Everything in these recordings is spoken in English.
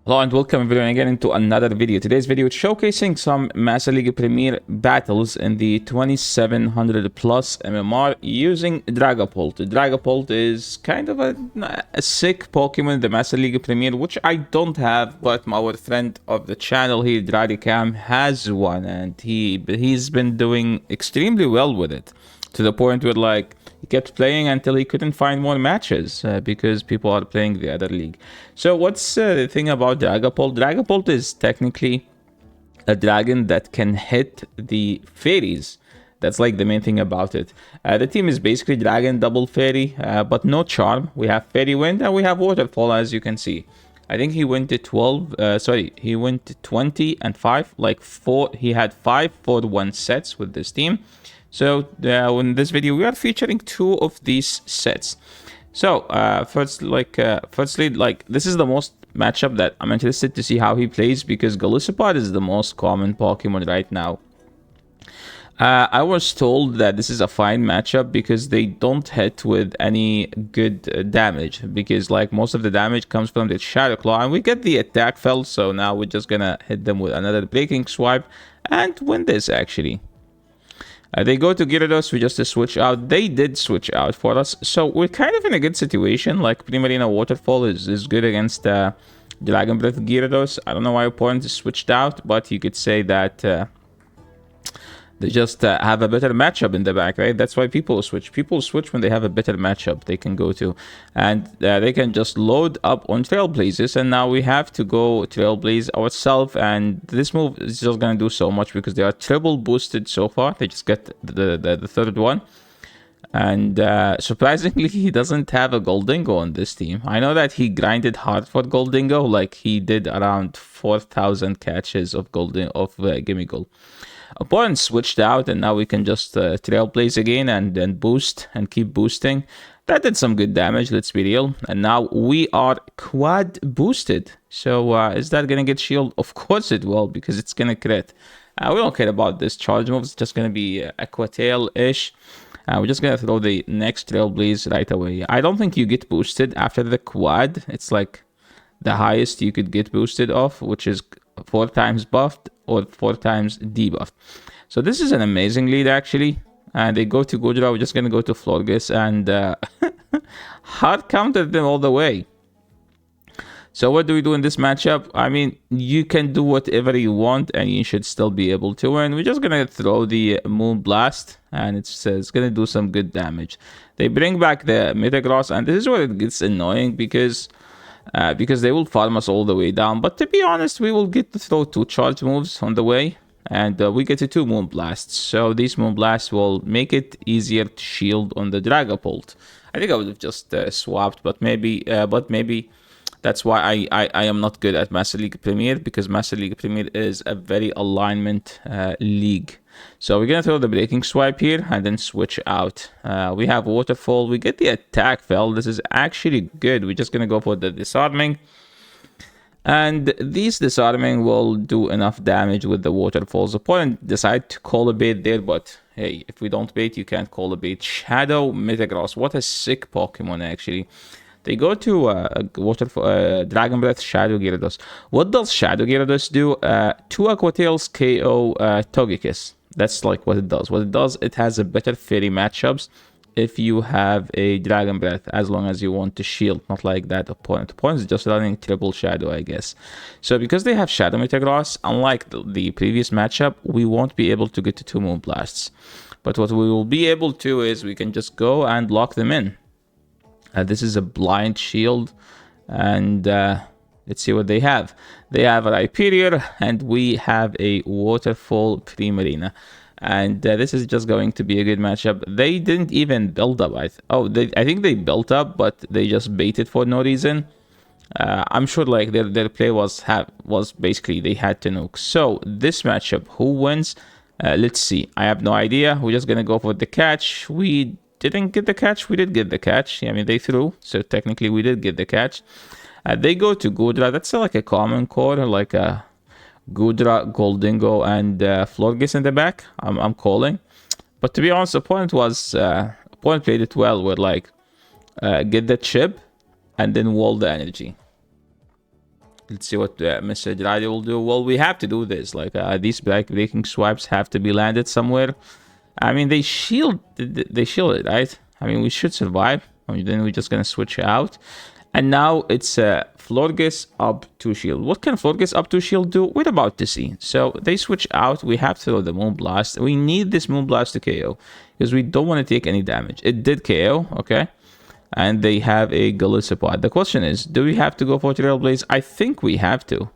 Hello and welcome everyone again into another video. Today's video is showcasing some Master League Premier battles in the 2700 plus MMR using Dragapult. Dragapult is kind of a sick Pokemon in the Master League Premier, which I don't have, but our friend of the channel here, DradeCam, has one, and he's been doing extremely well with it, to the point where like he kept playing until he couldn't find more matches because people are playing the other league. So what's the thing about Dragapult? Dragapult is technically a dragon that can hit the fairies. That's like the main thing about it. The team is basically dragon double fairy, but no charm. We have fairy wind and we have waterfall, as you can see. I think he went to 12, he went to 20 and 5, like 4. He had 5 4-1 sets with this team. So in this video, we are featuring 2 of these sets. So firstly, this is the most matchup that I'm interested to see how he plays, because Golisopod is the most common Pokemon right now. I was told that this is a fine matchup because they don't hit with any good damage, because like most of the damage comes from the Shadow Claw, and we get the attack fell. So now we're just gonna hit them with another breaking swipe and win this actually. They go to Gyarados, we just switch out. They did switch out for us, so we're kind of in a good situation. Like Primarina Waterfall is good against Dragon Breath Gyarados. I don't know why opponent switched out, but you could say that they just have a better matchup in the back, right? That's why people switch. People switch when they have a better matchup they can go to. And they can just load up on Trailblazers. And now we have to go Trailblaze ourselves. And this move is just going to do so much because they are triple boosted so far. They just get the third one. And surprisingly, he doesn't have a Goldingo on this team. I know that he grinded hard for Goldingo. Like he did around 4,000 catches of Gimmighoul. Opponent switched out, and now we can just Trailblaze again and then boost and keep boosting. That did some good damage, let's be real. And now we are quad boosted. So is that going to get shield? Of course it will, because it's going to crit. We don't care about this charge move. It's just going to be Aqua Tail-ish. We're just going to throw the next Trailblaze right away. I don't think you get boosted after the quad. It's like the highest you could get boosted off, which is 4 times buffed or 4 times debuffed. So this is an amazing lead actually. And they go to Gudra. We're just going to go to Florges and hard countered them all the way. So what do we do in this matchup? I mean, you can do whatever you want and you should still be able to win. We're just going to throw the Moonblast, and it's going to do some good damage. They bring back the Metagross, and this is where it gets annoying because they will farm us all the way down. But to be honest, we will get to throw 2 charge moves on the way, and we get to 2 Moonblasts. So these Moonblasts will make it easier to shield on the Dragapult. I think I would have just swapped, but maybe that's why I am not good at Master League Premier, because Master League Premier is a very alignment league. So we're going to throw the breaking swipe here and then switch out. We have Waterfall. We get the attack fell. This is actually good. We're just going to go for the disarming. And these disarming will do enough damage with the Waterfalls. Opponent decide to call a bait there, but hey, if we don't bait, you can't call a bait. Shadow Metagross. What a sick Pokemon actually. They go to Dragon Breath Shadow Gyarados. What does Shadow Gyarados do? 2 Aqua Tails KO Togekiss. That's like what it does. What it does, it has a better fairy matchups if you have a Dragon Breath, as long as you want to shield, not like that opponent. Opponent is just running triple Shadow, I guess. So because they have Shadow Metagross, unlike the previous matchup, we won't be able to get to 2 Moonblasts. But what we will be able to is we can just go and lock them in. This is a blind shield, and let's see what they have. They have a Rhyperior, and we have a Waterfall Primarina. And this is just going to be a good matchup. They didn't even build up. I think they built up, but they just baited for no reason. I'm sure like their play was basically they had to nuke. So this matchup, who wins? Let's see. I have no idea. We're just gonna go for the catch. We didn't get the catch. We did get the catch. I mean, they threw, so technically we did get the catch. They go to Gudra. That's like a common core, like a Gudra, Goldingo, and Florges in the back. I'm calling. But to be honest, opponent played it well with like get the chip and then wall the energy. Let's see what Mr. Drade will do. Well, we have to do this. Like, these breaking swipes have to be landed somewhere. I mean, they shielded, right? I mean, we should survive. I mean, then we're just gonna switch out. And now it's Florges up 2 shield. What can Florges up 2 shield do? We're about to see. So they switch out. We have to throw the Moonblast. We need this Moonblast to KO because we don't want to take any damage. It did KO, okay? And they have a Golisopod. The question is, do we have to go for Trailblaze? I think we have to.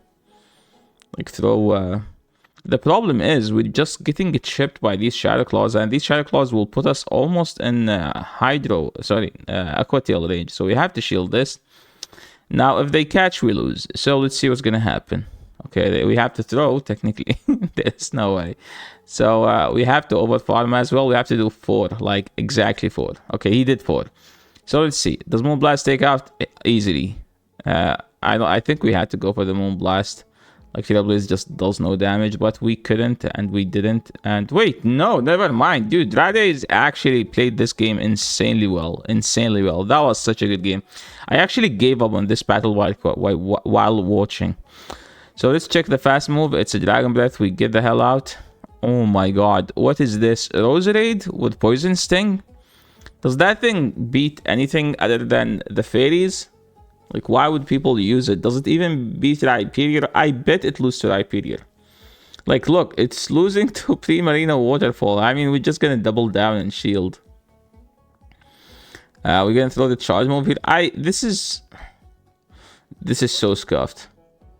Like, throw... The problem is, we're just getting chipped by these Shadow Claws, and these Shadow Claws will put us almost in Aqua Tail range. So we have to shield this. Now, if they catch, we lose. So let's see what's going to happen. Okay, we have to throw, technically. There's no way. So we have to overfarm as well. We have to do 4, like exactly 4. Okay, he did 4. So let's see. Does Moonblast take out? Easily. I think we had to go for the Moonblast. Like, Trailblaze just does no damage, but we couldn't, and we didn't. And wait, no, never mind. Dude, Drade actually played this game insanely well. Insanely well. That was such a good game. I actually gave up on this battle while watching. So let's check the fast move. It's a Dragon Breath. We get the hell out. Oh my god. What is this? Roserade with Poison Sting? Does that thing beat anything other than the fairies? Like, why would people use it? Does it even beat Rhyperior? I bet it loses to Rhyperior. Like, look, it's losing to Primarina Waterfall. I mean, we're just gonna double down and shield. We're gonna throw the charge move here. This is so scuffed.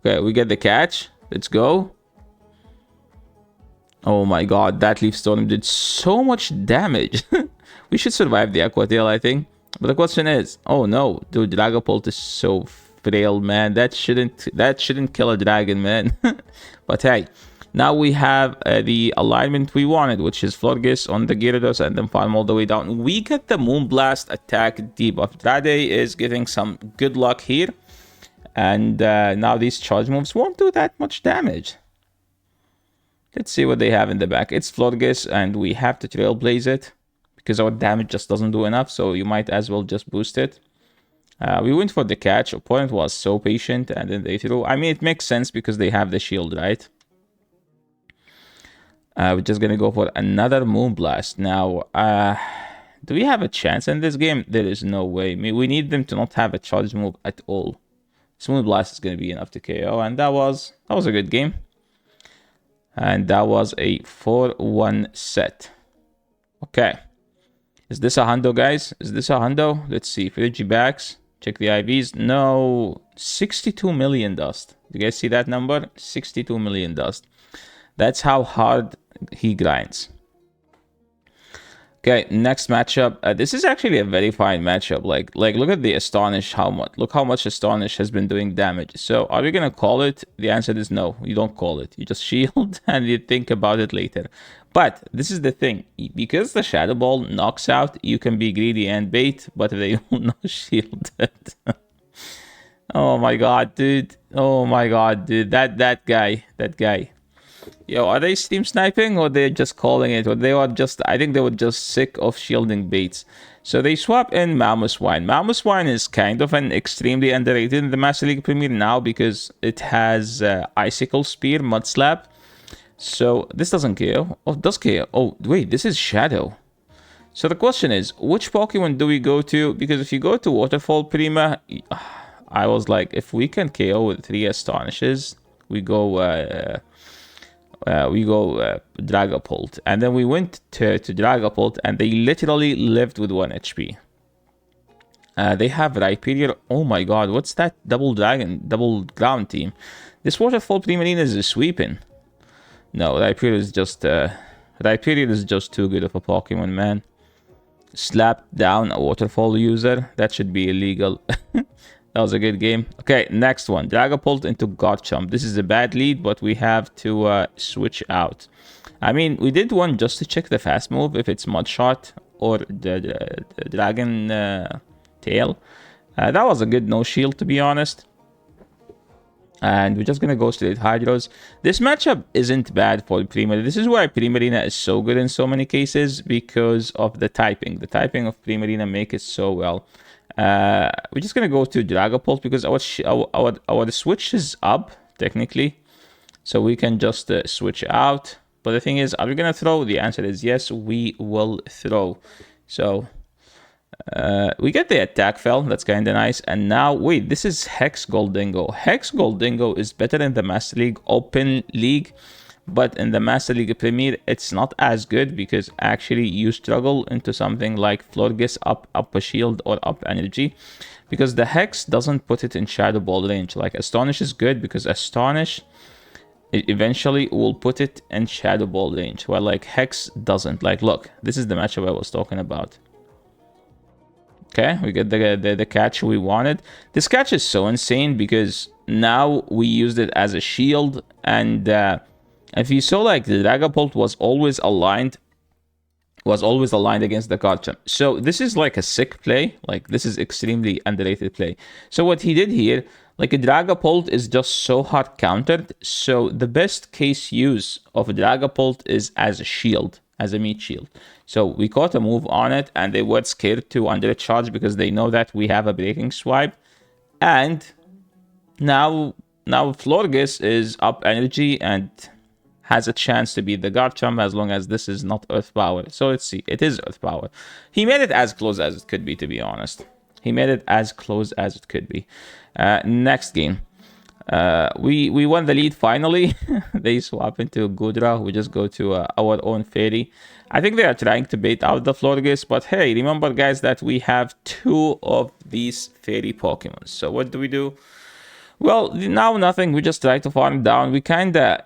Okay, we get the catch. Let's go. Oh my god, that Leaf Storm did so much damage. We should survive the Aqua Tail, I think. But the question is, oh no, dude, Dragapult is so frail, man. That shouldn't kill a dragon, man. But hey, now we have the alignment we wanted, which is Florges on the Gyarados and then farm all the way down. We get the Moonblast attack debuff. Drade is getting some good luck here. And now these charge moves won't do that much damage. Let's see what they have in the back. It's Florges, and we have to Trailblaze it, because our damage just doesn't do enough, so you might as well just boost it. We went for the catch. Opponent was so patient, and then they threw. I mean, it makes sense because they have the shield, right? We're just gonna go for another Moonblast. Now, do we have a chance in this game? There is no way. I mean, we need them to not have a charge move at all. So Moonblast is gonna be enough to KO, and that was a good game. And that was a 4-1 set. Okay. Is this a hundo, guys? Is this a hundo? Let's see. Frigibacks. Check the IVs. No. 62 million dust. Do you guys see that number? 62 million dust. That's how hard he grinds. Okay, next matchup. This is actually a very fine matchup. Like look at the Astonish. Look how much Astonish has been doing damage. So are we gonna call it? The answer is no. You don't call it. You just shield and you think about it later. But this is the thing. Because the Shadow Ball knocks out, you can be greedy and bait, but they will not shield it. Oh my god, dude. Oh my god, dude. That guy. Yo, are they Steam sniping, or they're just calling it? Or they are just, I think they were just sick of shielding baits. So they swap in Mamoswine. Mamoswine is kind of an extremely underrated in the Master League Premier now because it has Icicle Spear, Mud Slap. So this doesn't KO. Oh, it does KO. Oh, wait, this is Shadow. So the question is, which Pokemon do we go to? Because if you go to Waterfall Prima, I was like, if we can KO with 3 Astonishes, we go Dragapult. And then we went to Dragapult, and they literally lived with 1 HP. They have Rhyperior. Oh my god, what's that double ground team? This Waterfall Primarina is sweeping. No, Rhyperior is just too good of a Pokemon, man. Slap down a Waterfall user. That should be illegal. That was a good game. Okay, next one. Dragapult into Garchomp. This is a bad lead, but we have to switch out. I mean, we did one just to check the fast move, if it's Mud Shot or the Dragon Tail. That was a good no-shield, to be honest. And we're just going to go straight Hydros. This matchup isn't bad for Primarina. This is why Primarina is so good in so many cases, because of the typing. The typing of Primarina make it so well. We're just gonna go to Dragapult because our switch is up technically, so we can just switch out. But the thing is, are we gonna throw? The answer is yes, we will throw. So we get the attack fell. That's kind of nice. And now, wait, this is Hex Goldingo. Hex Goldingo is better in the Master League Open League, but in the Master League Premier, it's not as good because actually you struggle into something like Florges up a shield or up energy, because the Hex doesn't put it in Shadow Ball range. Like Astonish is good because Astonish eventually will put it in Shadow Ball range, while like Hex doesn't. Like, look, this is the matchup I was talking about. Okay, we get the catch we wanted. This catch is so insane because now we used it as a shield, and if you saw, like, the Dragapult was always aligned against the Garchomp. So this is like a sick play. Like, this is extremely underrated play. So what he did here, like, a Dragapult is just so hard countered. So the best case use of a Dragapult is as a shield, as a meat shield. So we caught a move on it, and they were scared to undercharge because they know that we have a breaking swipe. And now Florges is up energy and has a chance to beat the Garchomp as long as this is not Earth Power. So let's see, it is Earth Power. He made it as close as it could be, to be honest. He made it as close as it could be. Next game. We won the lead finally. They swap into Gudra. We just go to our own Fairy. I think they are trying to bait out the Florges, but hey, remember guys that we have 2 of these Fairy Pokemon. So what do? Well, now nothing. We just try to farm down. We kinda...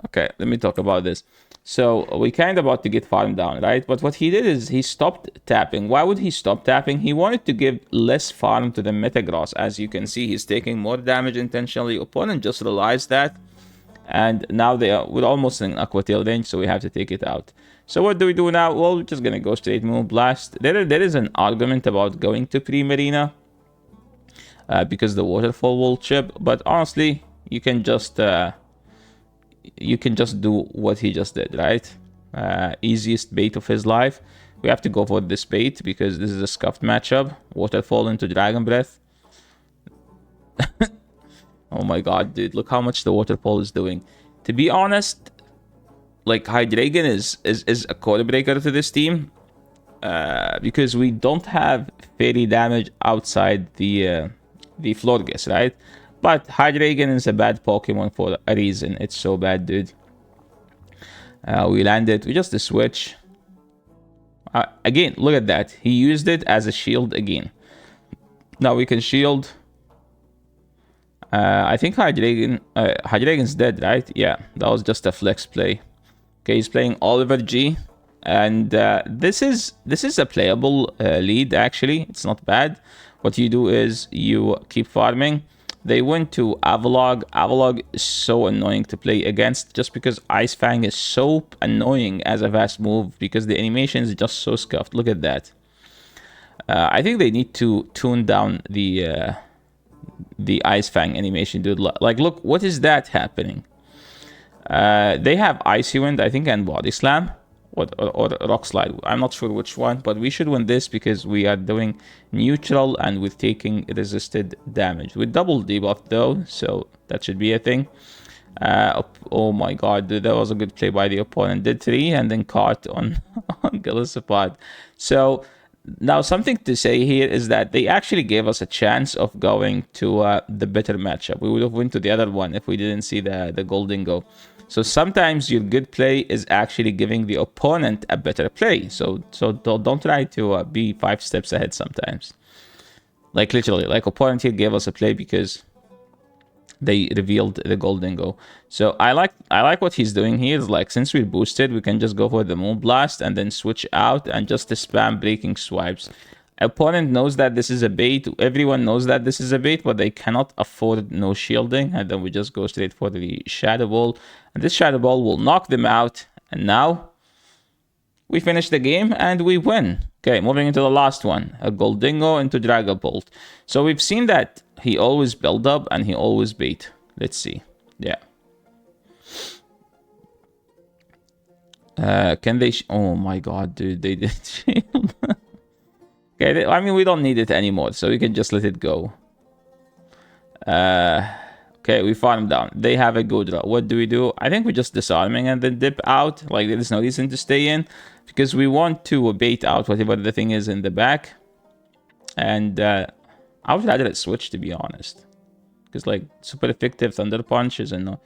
okay, let me talk about this. So we kind of about to get farmed down, right? But what he did is he stopped tapping. Why would he stop tapping? He wanted to give less farm to the Metagross. As you can see, he's taking more damage intentionally. Opponent just realized that. And now we're almost in Aqua Tail range, so we have to take it out. So what do we do now? Well, we're just going to go straight Moon Blast. There is an argument about going to Primarina because the Waterfall will chip. But honestly, you can just do what he just did, right? Easiest bait of his life. We have to go for this bait because this is a scuffed matchup. Waterfall into Dragon Breath. Oh my god, dude, look how much the Waterfall is doing. To be honest, like, Hydreigon is a code breaker to this team because we don't have fairy damage outside the Florges, right? But Hydreigon is a bad Pokemon for a reason. It's so bad, dude. We landed. We just switch. Again, look at that. He used it as a shield again. Now we can shield. I think Hydreigon's dead, right? Yeah, that was just a flex play. Okay, he's playing Oliver G. And this is a playable lead, actually. It's not bad. What you do is you keep farming. They went to Avalugg. Avalugg is so annoying to play against just because Ice Fang is so annoying as a fast move because the animation is just so scuffed. Look at that. I think they need to tune down the Ice Fang animation, dude. Like, look, what is that happening? They have Icy Wind, I think, and Body Slam. Or Rock Slide. I'm not sure which one, but we should win this because we are doing neutral and with taking resisted damage. With double debuff though, so that should be a thing. Oh my god, dude, that was a good play by the opponent. Did 3 and then caught on Gallisapod. So now something to say here is that they actually gave us a chance of going to the better matchup. We would have went to the other one if we didn't see the Goldingo. So sometimes your good play is actually giving the opponent a better play. So don't try to be 5 steps ahead sometimes. Like literally, like opponent here gave us a play because they revealed the Goldingo. So I like what he's doing here. Is like, since we're boosted, we can just go for the Moon Blast and then switch out and just spam breaking swipes. Opponent knows that this is a bait. Everyone knows that this is a bait, but they cannot afford no shielding. And then we just go straight for the Shadow Ball. And this Shadow Ball will knock them out. And now we finish the game and we win. Okay, moving into the last one. A Goldingo into Dragapult. So we've seen that he always build up and he always bait. Let's see. Yeah. Can they... oh my god, dude. They did shield. Okay, I mean, we don't need it anymore, so we can just let it go. Okay, we farm down. They have a good draw. What do? I think we're just disarming and then dip out. Like, there's no reason to stay in, because we want to bait out whatever the thing is in the back. And I would rather it switch, to be honest. Because, like, super effective Thunder Punch is no.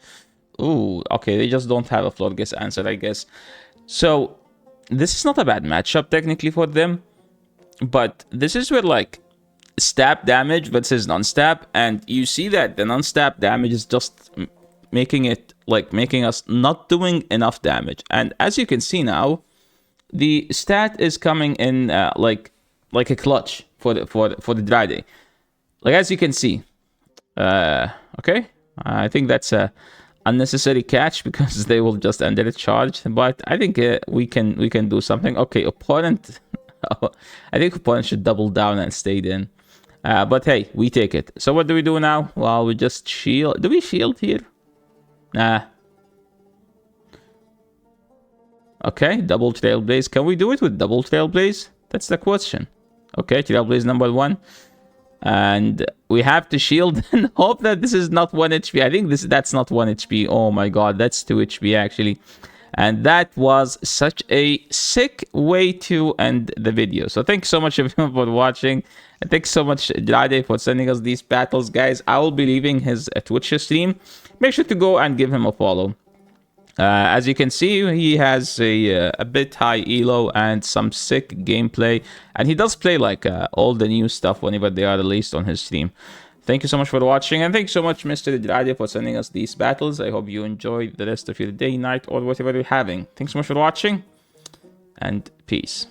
Ooh, okay, they just don't have a Florges answer, I guess. So, this is not a bad matchup, technically, for them. But this is where, like, stab damage versus non-stab, and you see that the non-stab damage is just making us not doing enough damage. And as you can see now, the stat is coming in like a clutch for the Drade. Like, as you can see, okay, I think that's a unnecessary catch because they will just end it charged. But I think we can do something. Okay, opponent. I think opponent should double down and stay in. But hey, we take it. So what do we do now? Well, we just shield. Do we shield here? Nah. Okay, double Trailblaze. Can we do it with double Trailblaze? That's the question. Okay, Trailblaze number 1. And we have to shield and hope that this is not 1 HP. I think that's not 1 HP. Oh my god, that's 2 HP actually. And that was such a sick way to end the video. So thanks so much everyone for watching. And thanks so much Drade for sending us these battles, guys. I will be leaving his Twitch stream. Make sure to go and give him a follow. As you can see, he has a bit high elo and some sick gameplay. And he does play like all the new stuff whenever they are released on his stream. Thank you so much for watching, and thanks so much, Mr. Drade, for sending us these battles. I hope you enjoy the rest of your day, night, or whatever you're having. Thanks so much for watching, and peace.